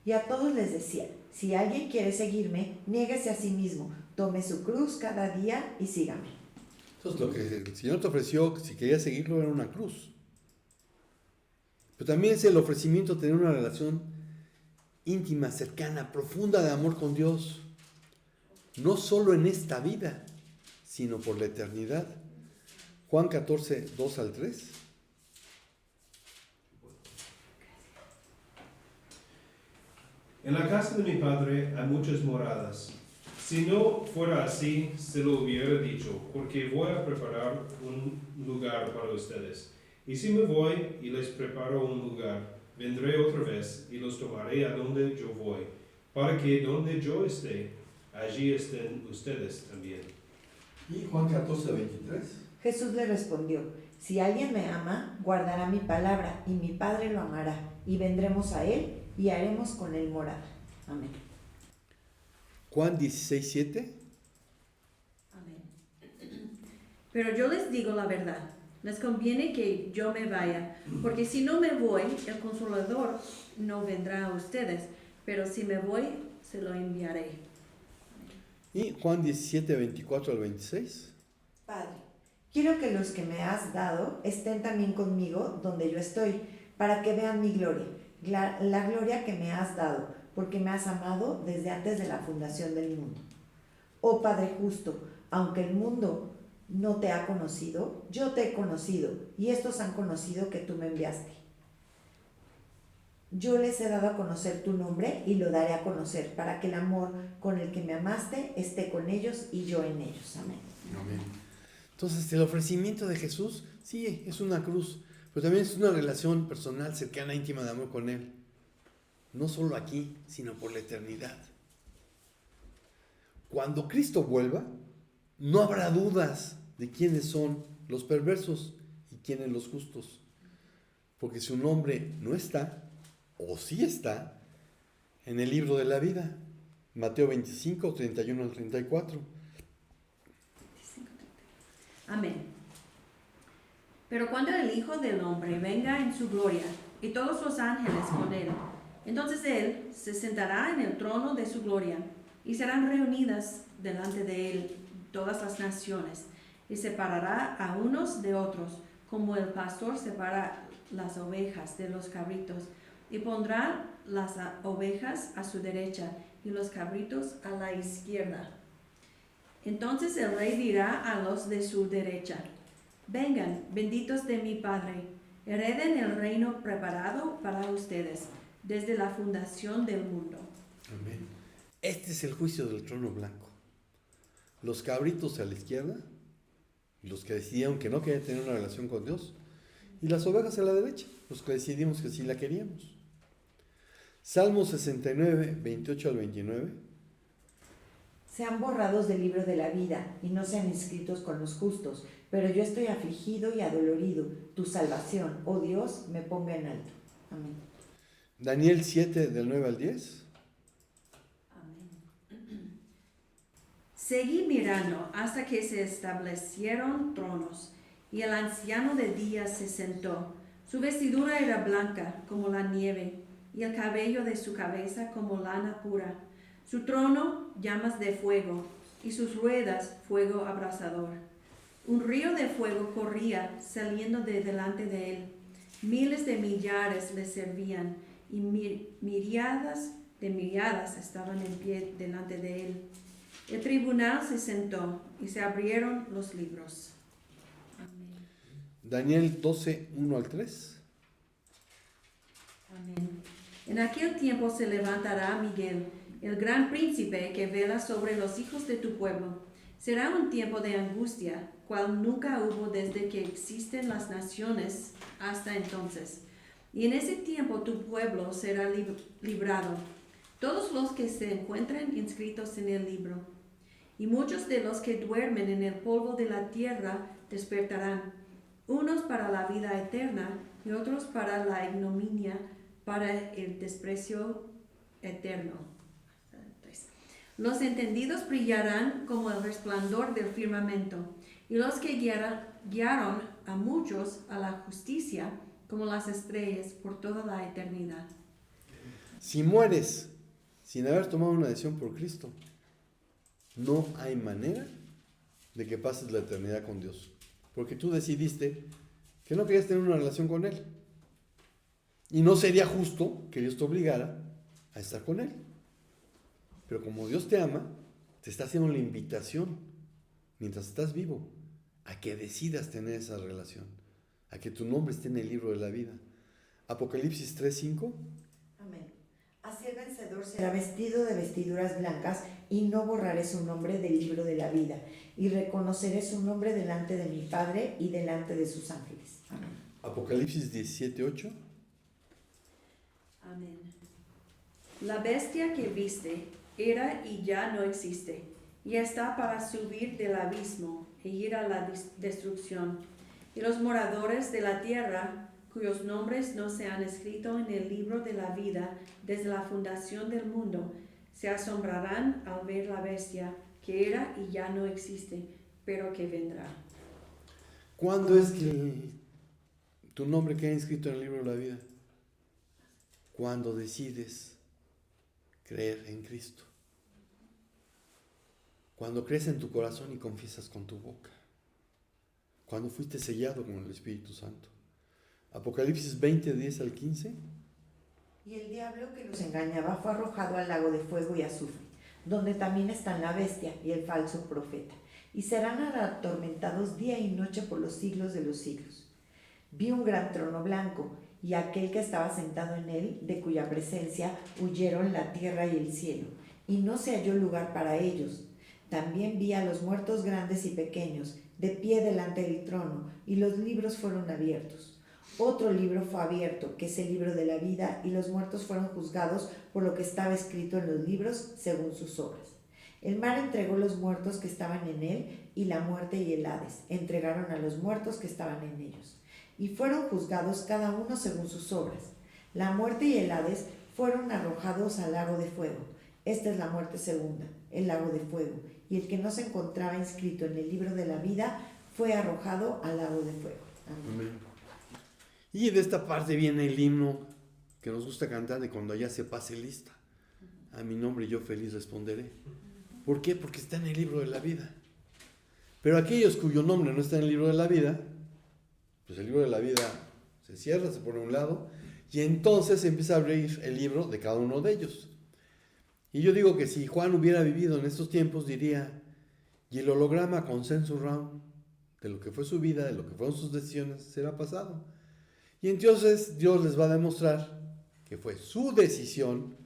Y a todos les decía: si alguien quiere seguirme, niéguese a sí mismo, tome su cruz cada día y sígame. Entonces lo que el Señor te ofreció, si querías seguirlo, era una cruz. Pero también es el ofrecimiento de tener una relación íntima, cercana, profunda de amor con Dios. No solo en esta vida, sino por la eternidad. Juan 14, 2 al 3. En la casa de mi Padre hay muchas moradas. Si no fuera así, se lo hubiera dicho, porque voy a preparar un lugar para ustedes. Y si me voy y les preparo un lugar, vendré otra vez y los tomaré a donde yo voy, para que donde yo esté, allí estén ustedes también. Y Juan 14, 23. Jesús le respondió: si alguien me ama, guardará mi palabra, y mi Padre lo amará, y vendremos a él y haremos con él morada. Amén. Juan 16, 7. Amén. Pero yo les digo la verdad, les conviene que yo me vaya, porque si no me voy, el Consolador no vendrá a ustedes, pero si me voy, se lo enviaré. Y Juan 17, 24 al 26. Padre, quiero que los que me has dado estén también conmigo donde yo estoy, para que vean mi gloria, la gloria que me has dado, porque me has amado desde antes de la fundación del mundo. Oh Padre justo, aunque el mundo no te ha conocido, yo te he conocido, y estos han conocido que tú me enviaste. Yo les he dado a conocer tu nombre y lo daré a conocer, para que el amor con el que me amaste esté con ellos y yo en ellos. Amén. Amén. Entonces, el ofrecimiento de Jesús, sí, es una cruz, pero también es una relación personal, cercana, íntima de amor con Él. No solo aquí, sino por la eternidad. Cuando Cristo vuelva, no habrá dudas de quiénes son los perversos y quiénes los justos, porque su nombre no está, o sí está, en el libro de la vida. Mateo 25, 31 al 34. Amén. Pero cuando el Hijo del Hombre venga en su gloria y todos los ángeles con él, entonces él se sentará en el trono de su gloria y serán reunidas delante de él todas las naciones y separará a unos de otros, como el pastor separa las ovejas de los cabritos, y pondrá las ovejas a su derecha y los cabritos a la izquierda. Entonces el rey dirá a los de su derecha: vengan, benditos de mi Padre, hereden el reino preparado para ustedes desde la fundación del mundo. Amén. Este es el juicio del trono blanco. Los cabritos a la izquierda, los que decidieron que no querían tener una relación con Dios, y las ovejas a la derecha, los que decidimos que sí la queríamos. Salmo 69, 28 al 29. Sean borrados del libro de la vida y no sean inscritos con los justos, pero yo estoy afligido y adolorido. Tu salvación, oh Dios, me ponga en alto. Amén. Daniel 7, del 9 al 10. Amén. Seguí mirando hasta que se establecieron tronos, y el anciano de días se sentó. Su vestidura era blanca como la nieve, y el cabello de su cabeza como lana pura. Su trono, llamas de fuego, y sus ruedas, fuego abrasador. Un río de fuego corría saliendo de delante de él. Miles de millares le servían, y miriadas de miriadas estaban en pie delante de él. El tribunal se sentó, y se abrieron los libros. Amén. Daniel 12, 1 al 3. Amén. En aquel tiempo se levantará Miguel, el gran príncipe que vela sobre los hijos de tu pueblo. Será un tiempo de angustia, cual nunca hubo desde que existen las naciones hasta entonces. Y en ese tiempo tu pueblo será librado, todos los que se encuentren inscritos en el libro. Y muchos de los que duermen en el polvo de la tierra despertarán, unos para la vida eterna y otros para la ignominia, para el desprecio eterno. Los entendidos brillarán como el resplandor del firmamento, y los que guiaron a muchos a la justicia como las estrellas por toda la eternidad. Si mueres sin haber tomado una decisión por Cristo, no hay manera de que pases la eternidad con Dios. Porque tú decidiste que no querías tener una relación con Él. Y no sería justo que Dios te obligara a estar con Él. Pero como Dios te ama, te está haciendo la invitación, mientras estás vivo, a que decidas tener esa relación, a que tu nombre esté en el libro de la vida. Apocalipsis 3:5. Amén. Así el vencedor será vestido de vestiduras blancas, y no borraré su nombre del libro de la vida, y reconoceré su nombre delante de mi Padre y delante de sus ángeles. Amén. Apocalipsis 17:8. Amén. La bestia que viste era y ya no existe, y está para subir del abismo e ir a la destrucción. Y los moradores de la tierra, cuyos nombres no se han escrito en el libro de la vida desde la fundación del mundo, se asombrarán al ver la bestia que era y ya no existe, pero que vendrá. ¿Cuándo es que tu nombre queda inscrito en el libro de la vida? Cuando decides creer en Cristo. Cuando crees en tu corazón y confiesas con tu boca. Cuando fuiste sellado con el Espíritu Santo. Apocalipsis 20, 10 al 15. Y el diablo que los engañaba fue arrojado al lago de fuego y azufre, donde también están la bestia y el falso profeta, y serán atormentados día y noche por los siglos de los siglos. Vi un gran trono blanco, y aquel que estaba sentado en él, de cuya presencia huyeron la tierra y el cielo, y no se halló lugar para ellos. También vi a los muertos grandes y pequeños, de pie delante del trono, y los libros fueron abiertos. Otro libro fue abierto, que es el libro de la vida, y los muertos fueron juzgados por lo que estaba escrito en los libros según sus obras. El mar entregó los muertos que estaban en él, y la muerte y el Hades entregaron a los muertos que estaban en ellos. Y fueron juzgados cada uno según sus obras. La muerte y el Hades fueron arrojados al lago de fuego. Esta es la muerte segunda, el lago de fuego. Y el que no se encontraba inscrito en el libro de la vida fue arrojado al lago de fuego. Amén. Y de esta parte viene el himno que nos gusta cantar de cuando ya se pase lista. A mi nombre yo feliz responderé. ¿Por qué? Porque está en el libro de la vida. Pero aquellos cuyo nombre no está en el libro de la vida, pues el libro de la vida se cierra, se pone a un lado, y entonces se empieza a abrir el libro de cada uno de ellos. Y yo digo que si Juan hubiera vivido en estos tiempos, diría, y el holograma con census round de lo que fue su vida, de lo que fueron sus decisiones, será pasado. Y entonces Dios les va a demostrar que fue su decisión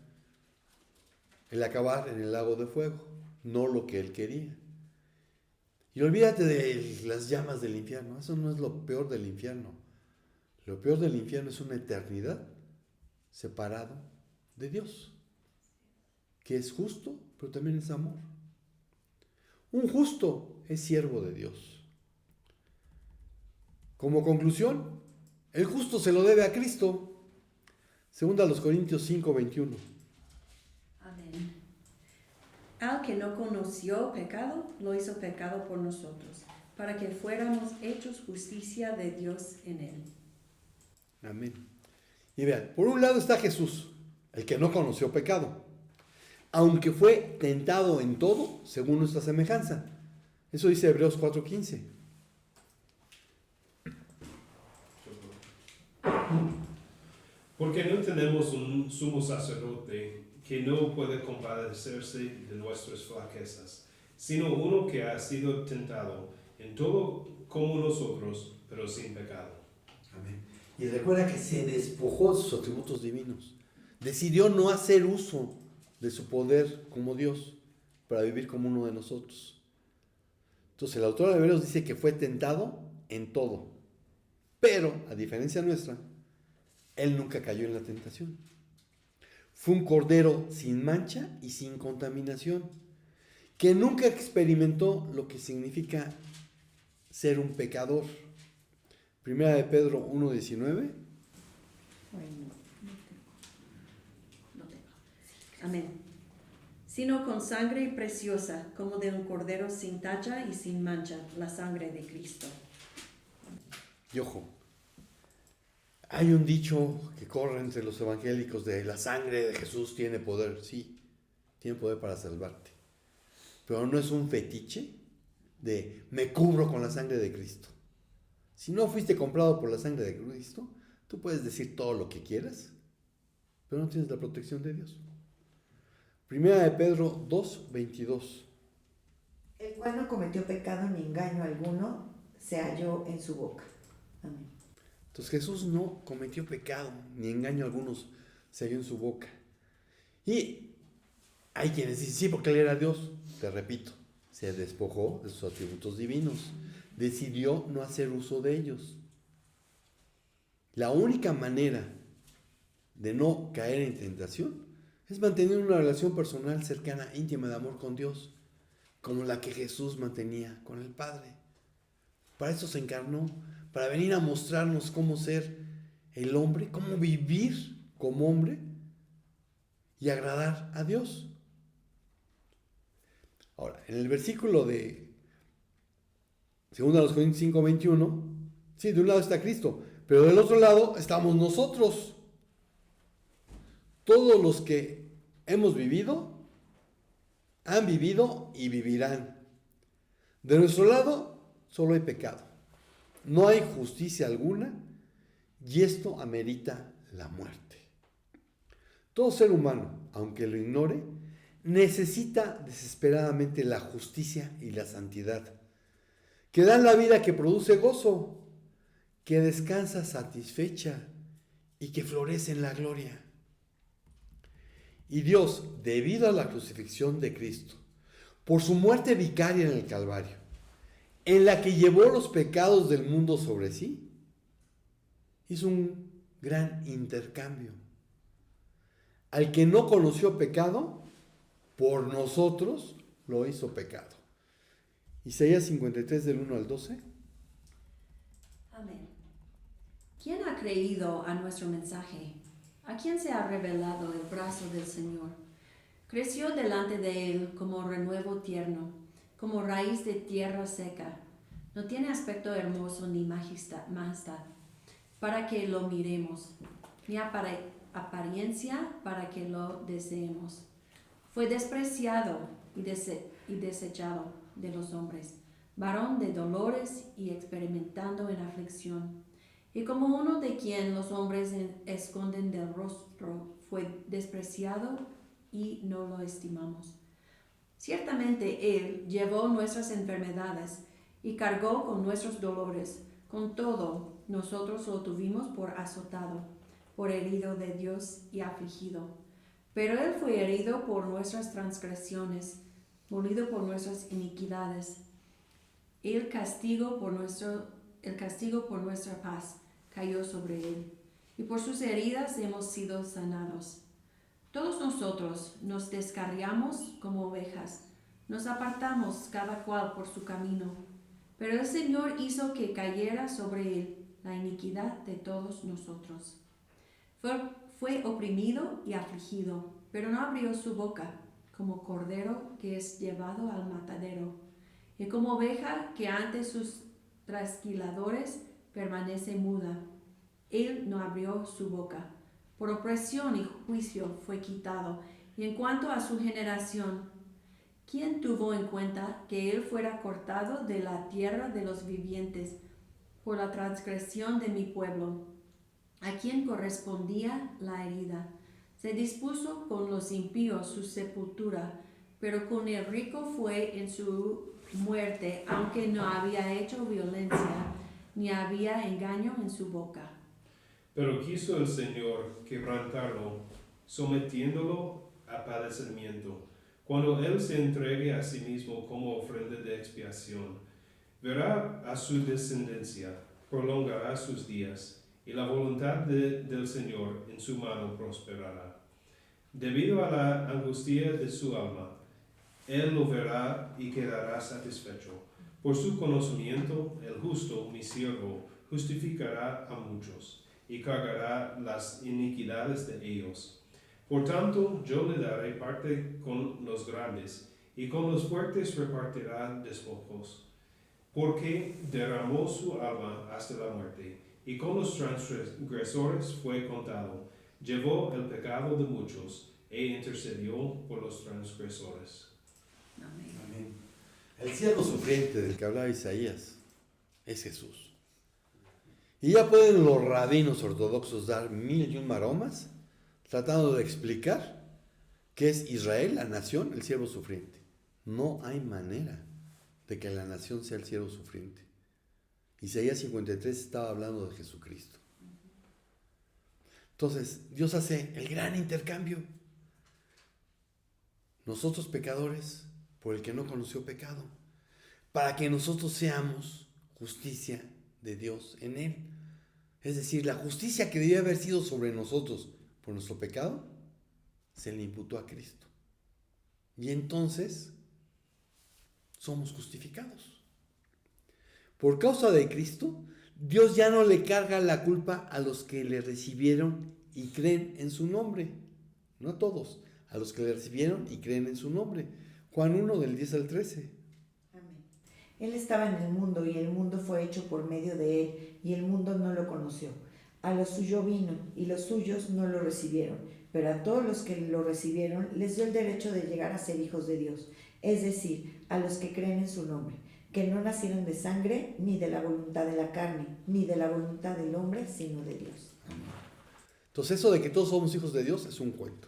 el acabar en el lago de fuego, no lo que él quería. Y olvídate de las llamas del infierno, eso no es lo peor del infierno. Lo peor del infierno es una eternidad separado de Dios, que es justo, pero también es amor. Un justo es siervo de Dios. Como conclusión, el justo se lo debe a Cristo. Segunda a los Corintios 5:21. Amén. Al que no conoció pecado, lo hizo pecado por nosotros, para que fuéramos hechos justicia de Dios en él. Amén. Y vean, por un lado está Jesús, el que no conoció pecado, aunque fue tentado en todo según nuestra semejanza. Eso dice Hebreos 4:15. Porque no tenemos un sumo sacerdote que no puede compadecerse de nuestras flaquezas, sino uno que ha sido tentado en todo como nosotros, pero sin pecado. Amén. Y recuerda que se despojó de sus atributos divinos. Decidió no hacer uso de su poder como Dios para vivir como uno de nosotros. Entonces el autor de Hebreos dice que fue tentado en todo. Pero, a diferencia nuestra, él nunca cayó en la tentación. Fue un cordero sin mancha y sin contaminación, que nunca experimentó lo que significa ser un pecador. Primera de Pedro 1:19. No tengo. Amén. Sino con sangre preciosa, como de un cordero sin tacha y sin mancha, la sangre de Cristo. Y ojo, hay un dicho que corre entre los evangélicos de la sangre de Jesús tiene poder. Sí, tiene poder para salvarte. Pero no es un fetiche de me cubro con la sangre de Cristo. Si no fuiste comprado por la sangre de Cristo, tú puedes decir todo lo que quieras, pero no tienes la protección de Dios. Primera de Pedro 2:22. El cual no cometió pecado ni engaño alguno, se halló en su boca. Amén. Entonces Jesús no cometió pecado, ni engaño algunos se halló en su boca. Y hay quienes dicen, sí, porque él era Dios. Te repito, se despojó de sus atributos divinos. Decidió no hacer uso de ellos. La única manera de no caer en tentación es mantener una relación personal cercana, íntima de amor con Dios, como la que Jesús mantenía con el Padre. Para eso se encarnó, para venir a mostrarnos cómo ser el hombre, cómo vivir como hombre y agradar a Dios. Ahora, en el versículo de 2 Corintios 5:21, sí, de un lado está Cristo, pero del otro lado estamos nosotros. Todos los que hemos vivido, han vivido y vivirán. De nuestro lado solo hay pecado. No hay justicia alguna y esto amerita la muerte. Todo ser humano, aunque lo ignore, necesita desesperadamente la justicia y la santidad, que dan la vida que produce gozo, que descansa satisfecha y que florece en la gloria. Y Dios, debido a la crucifixión de Cristo, por su muerte vicaria en el Calvario, en la que llevó los pecados del mundo sobre sí, hizo un gran intercambio. Al que no conoció pecado, por nosotros lo hizo pecado. Isaías 53 del 1 al 12. Amén. ¿Quién ha creído a nuestro mensaje? ¿A quién se ha revelado el brazo del Señor? Creció delante de él como renuevo tierno, como raíz de tierra seca. No tiene aspecto hermoso ni majestad para que lo miremos, ni apariencia para que lo deseemos. Fue despreciado y desechado de los hombres, varón de dolores y experimentando en aflicción. Y como uno de quien los hombres esconden del rostro, fue despreciado y no lo estimamos. Ciertamente Él llevó nuestras enfermedades y cargó con nuestros dolores. Con todo, nosotros lo tuvimos por azotado, por herido de Dios y afligido. Pero Él fue herido por nuestras transgresiones, molido por nuestras iniquidades. El castigo por nuestra paz cayó sobre Él, y por sus heridas hemos sido sanados. Todos nosotros nos descarriamos como ovejas, nos apartamos cada cual por su camino, pero el Señor hizo que cayera sobre él la iniquidad de todos nosotros. Fue oprimido y afligido, pero no abrió su boca, como cordero que es llevado al matadero, y como oveja que ante sus trasquiladores permanece muda. Él no abrió su boca. Por opresión y juicio fue quitado. Y en cuanto a su generación, ¿quién tuvo en cuenta que él fuera cortado de la tierra de los vivientes por la transgresión de mi pueblo? ¿A quién correspondía la herida? Se dispuso con los impíos su sepultura, pero con el rico fue en su muerte, aunque no había hecho violencia, ni había engaño en su boca. Pero quiso el Señor quebrantarlo, sometiéndolo a padecimiento. Cuando Él se entregue a sí mismo como ofrenda de expiación, verá a su descendencia, prolongará sus días, y la voluntad del Señor en su mano prosperará. Debido a la angustia de su alma, Él lo verá y quedará satisfecho. Por su conocimiento, el justo, mi siervo, justificará a muchos, y cargará las iniquidades de ellos. Por tanto, yo le daré parte con los grandes, y con los fuertes repartirá despojos, porque derramó su alma hasta la muerte, y con los transgresores fue contado. Llevó el pecado de muchos, e intercedió por los transgresores. Amén. Amén. El siervo sufriente del que hablaba Isaías es Jesús. Y ya pueden los rabinos ortodoxos dar 1001 maromas tratando de explicar qué es Israel, la nación, el siervo sufriente. No hay manera de que la nación sea el siervo sufriente. Isaías 53 estaba hablando de Jesucristo. Entonces, Dios hace el gran intercambio. Nosotros pecadores, por el que no conoció pecado, para que nosotros seamos justicia de Dios en Él. Es decir, la justicia que debía haber sido sobre nosotros por nuestro pecado, se le imputó a Cristo. Y entonces, somos justificados. Por causa de Cristo, Dios ya no le carga la culpa a los que le recibieron y creen en su nombre. No a todos, a los que le recibieron y creen en su nombre. Juan 1, del 10 al 13. Amén. Él estaba en el mundo y el mundo fue hecho por medio de él y el mundo no lo conoció. A lo suyo vino y los suyos no lo recibieron, pero a todos los que lo recibieron les dio el derecho de llegar a ser hijos de Dios, es decir, a los que creen en su nombre, que no nacieron de sangre, ni de la voluntad de la carne, ni de la voluntad del hombre, sino de Dios. Entonces eso de que todos somos hijos de Dios es un cuento.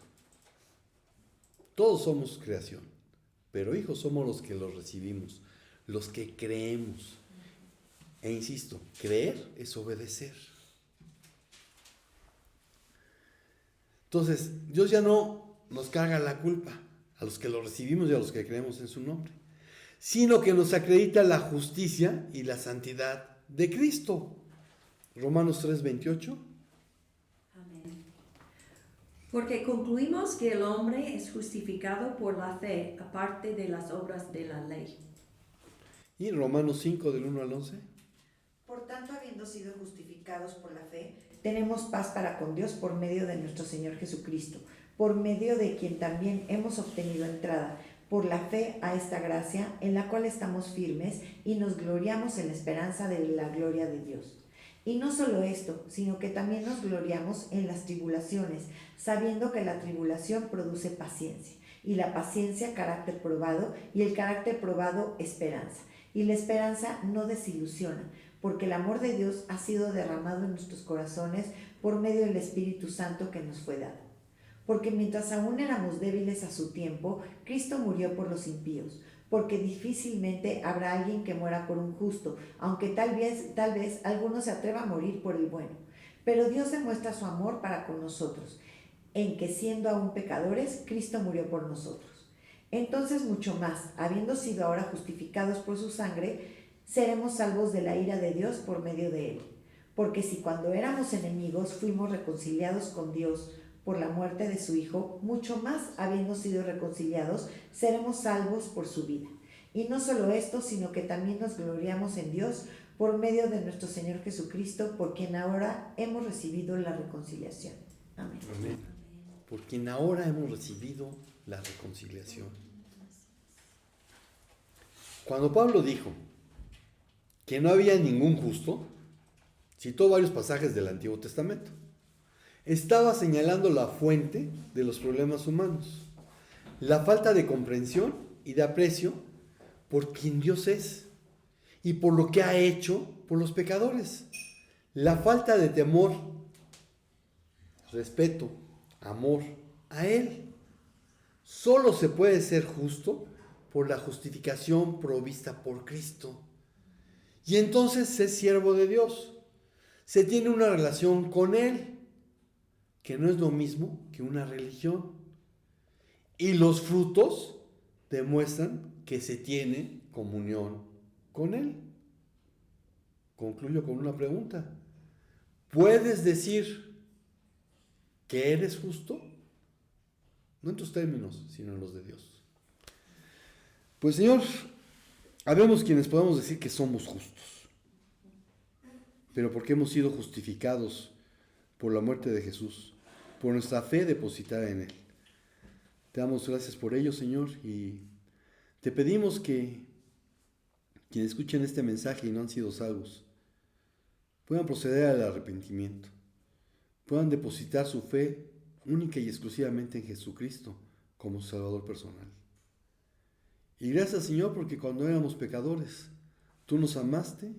Todos somos creación, pero hijos somos los que los recibimos, los que creemos. E insisto, creer es obedecer. Entonces, Dios ya no nos carga la culpa a los que lo recibimos y a los que creemos en su nombre, sino que nos acredita la justicia y la santidad de Cristo. Romanos 3:28. Amén. Porque concluimos que el hombre es justificado por la fe, aparte de las obras de la ley. Y Romanos 5, del 1 al 11. Por tanto, habiendo sido justificados por la fe, tenemos paz para con Dios por medio de nuestro Señor Jesucristo, por medio de quien también hemos obtenido entrada por la fe a esta gracia en la cual estamos firmes y nos gloriamos en la esperanza de la gloria de Dios. Y no solo esto, sino que también nos gloriamos en las tribulaciones, sabiendo que la tribulación produce paciencia, y la paciencia carácter probado, y el carácter probado esperanza. Y la esperanza no desilusiona, porque el amor de Dios ha sido derramado en nuestros corazones por medio del Espíritu Santo que nos fue dado. Porque mientras aún éramos débiles a su tiempo, Cristo murió por los impíos, porque difícilmente habrá alguien que muera por un justo, aunque tal vez alguno se atreva a morir por el bueno. Pero Dios demuestra su amor para con nosotros, en que siendo aún pecadores, Cristo murió por nosotros. Entonces mucho más, habiendo sido ahora justificados por su sangre, seremos salvos de la ira de Dios por medio de él. Porque si cuando éramos enemigos fuimos reconciliados con Dios por la muerte de su Hijo, mucho más, habiendo sido reconciliados, seremos salvos por su vida. Y no solo esto, sino que también nos gloriamos en Dios por medio de nuestro Señor Jesucristo, por quien ahora hemos recibido la reconciliación. Amén. Amén. Por quien ahora hemos recibido la reconciliación. Cuando Pablo dijo que no había ningún justo, citó varios pasajes del Antiguo Testamento. Estaba señalando la fuente de los problemas humanos, la falta de comprensión y de aprecio por quien Dios es y por lo que ha hecho por los pecadores, la falta de temor, respeto, amor a Él. Solo se puede ser justo por la justificación provista por Cristo. Y entonces se es siervo de Dios. Se tiene una relación con Él, que no es lo mismo que una religión. Y los frutos demuestran que se tiene comunión con Él. Concluyo con una pregunta. ¿Puedes decir que eres justo? No en tus términos, sino en los de Dios. Pues Señor, habemos quienes podemos decir que somos justos, pero porque hemos sido justificados por la muerte de Jesús, por nuestra fe depositada en Él. Te damos gracias por ello, Señor, y te pedimos que quienes escuchen este mensaje y no han sido salvos, puedan proceder al arrepentimiento, puedan depositar su fe única y exclusivamente en Jesucristo como Salvador personal. Y gracias, Señor, porque cuando éramos pecadores, tú nos amaste,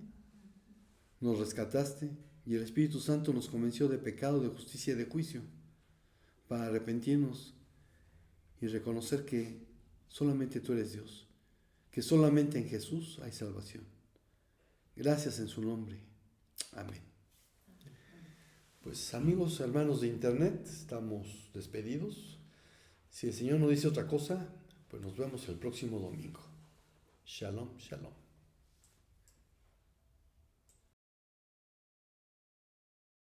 nos rescataste y el Espíritu Santo nos convenció de pecado, de justicia y de juicio, para arrepentirnos y reconocer que solamente tú eres Dios, que solamente en Jesús hay salvación. Gracias en su nombre. Amén. Pues amigos, hermanos de internet, estamos despedidos. Si el Señor no dice otra cosa, pues nos vemos el próximo domingo. Shalom, shalom.